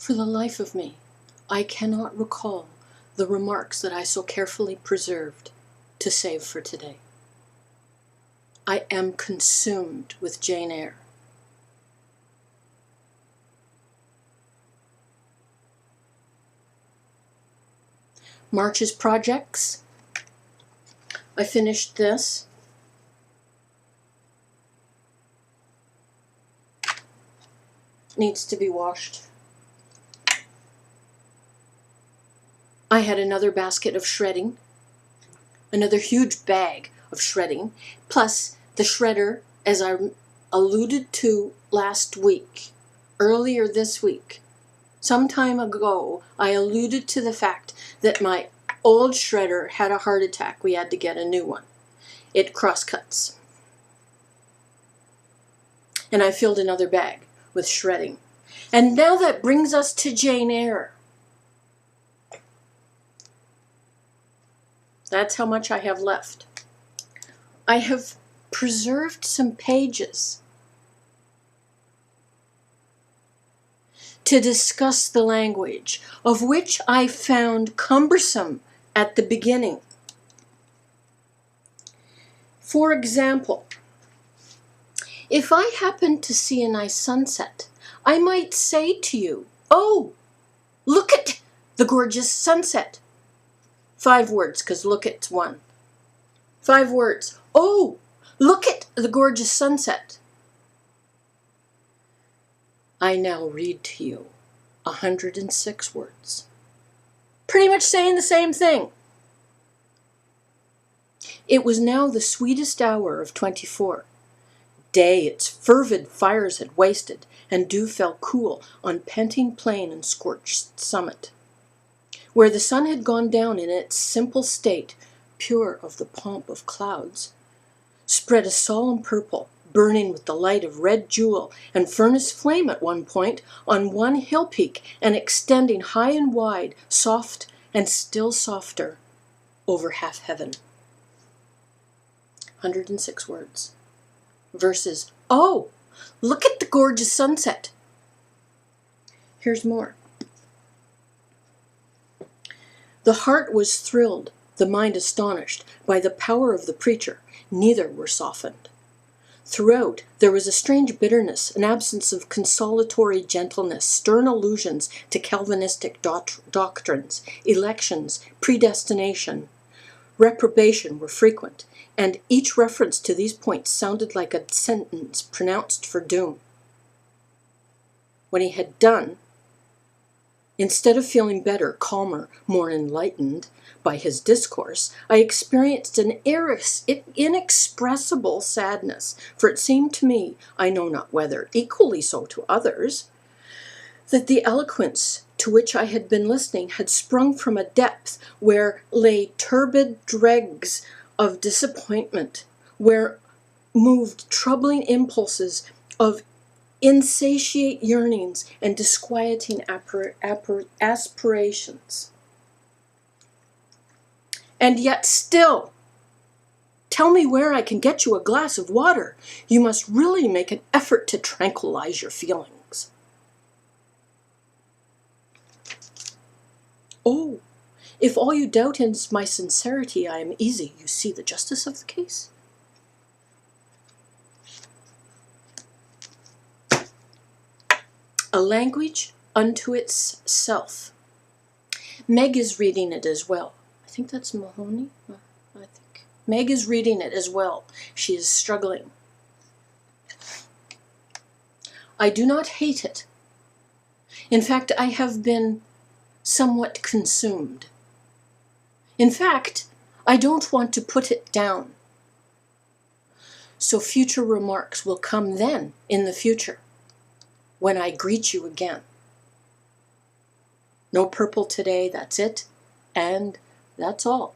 For the life of me, I cannot recall the remarks that I so carefully preserved to save for today. I am consumed with Jane Eyre. March's projects. I finished this. Needs to be washed. I had another basket of shredding, another huge bag of shredding, plus the shredder, as I alluded to last week, earlier this week. Some time ago, I alluded to the fact that my old shredder had a heart attack. We had to get a new one. It crosscuts. And I filled another bag with shredding. And now that brings us to Jane Eyre. That's how much I have left. I have preserved some pages to discuss the language, of which I found cumbersome at the beginning. For example, if I happened to see a nice sunset, I might say to you, "Oh, look at the gorgeous sunset." 5 words, because look at's 1. 5 words. "Oh, look at the gorgeous sunset." I now read to you 106 words. Pretty much saying the same thing. It was now the sweetest hour of 24. Day its fervid fires had wasted, and dew fell cool on panting plain and scorched summit. Where the sun had gone down in its simple state, pure of the pomp of clouds, spread a solemn purple, burning with the light of red jewel and furnace flame at one point on one hill peak, and extending high and wide, soft and still softer, over half heaven. 106 words. Verses. "Oh, look at the gorgeous sunset." Here's more. The heart was thrilled, the mind astonished, by the power of the preacher. Neither were softened. Throughout, there was a strange bitterness, an absence of consolatory gentleness, stern allusions to Calvinistic doctrines, elections, predestination, reprobation were frequent, and each reference to these points sounded like a sentence pronounced for doom. When he had done, instead of feeling better, calmer, more enlightened by his discourse, I experienced an inexpressible sadness, for it seemed to me, I know not whether equally so to others, that the eloquence to which I had been listening had sprung from a depth where lay turbid dregs of disappointment, where moved troubling impulses of insatiate yearnings and disquieting aspirations. And yet still, tell me where I can get you a glass of water. You must really make an effort to tranquilize your feelings. Oh, if all you doubt is my sincerity, I am easy. You see the justice of the case? A language unto itself. Meg is reading it as well. I think that's Mahoney. I think Meg is reading it as well. She is struggling. I do not hate it. In fact, I have been somewhat consumed. In fact, I don't want to put it down. So future remarks will come then, in the future, when I greet you again. No purple today, that's it, and that's all.